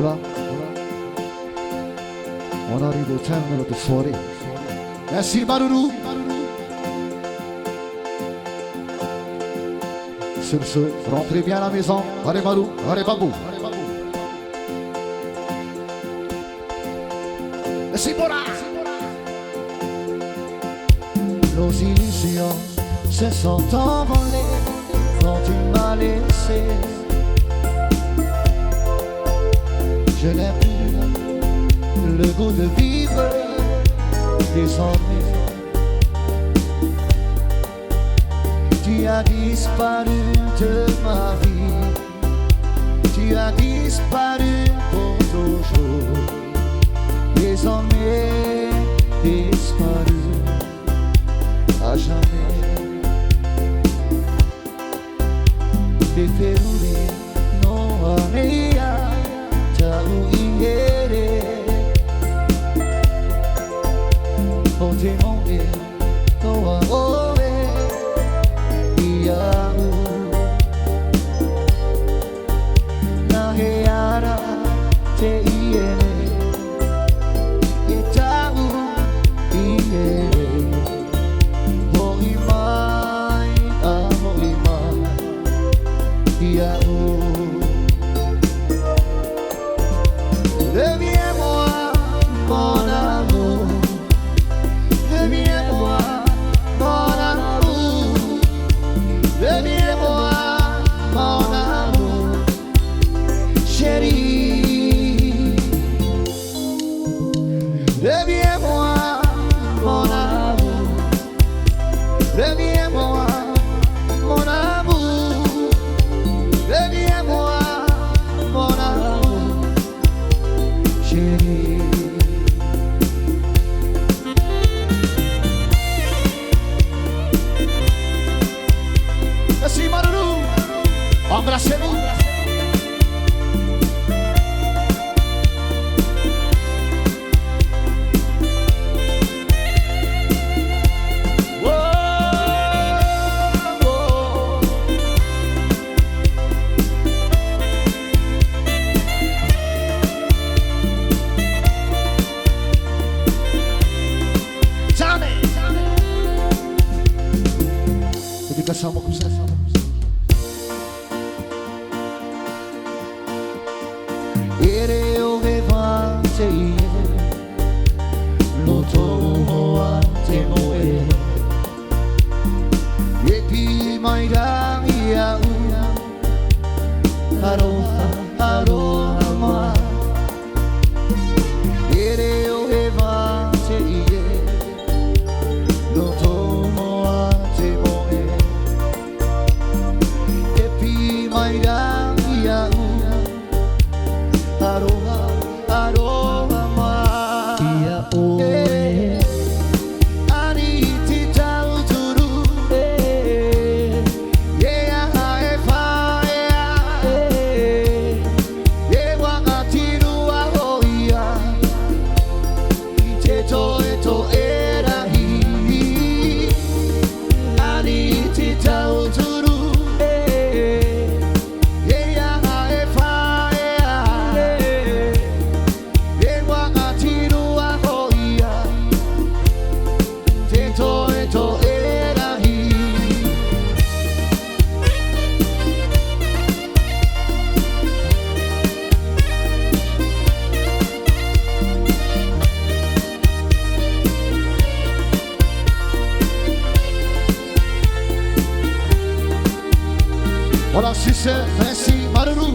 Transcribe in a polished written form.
Hola, on arrive au terme de notre soirée. Merci Maruru. Sur ce, rentrez bien à la maison. Allez Marou, allez Babou. Merci Bora. Nos illusions se sont envolées quand tu m'as laissé. Je n'ai plus le goût de vivre désormais. Tu as disparu de ma vie. Tu as disparu pour toujours. Désormais disparu à jamais. Deferuri no aneia tau iere. Ote monde toa oe iau. Naheara te iere. Etau iere. Hoi mai a hoi mai iau. Reviens-moi, mon amour. Reviens-moi, mon amour. Reviens-moi, mon amour. Chérie. Reviens-moi, mon amour. Reviens-moi, mon amour. Reviens-moi, mon amour. Chérie. Merci Maruru. Embrassez-vous. Sama ku sama. Ere o levante no tomo ante moe. Epi mai rangia una aroha aroha ma. Ere o levante no tomo ante moe. Aroha, aroha ma. Ia oe ani te tau turu. Ea hae whaea. E wanga tiru a hoia. I te toe to e rahi. Ani te tau turu. Voilà, si c'est, merci Maruru.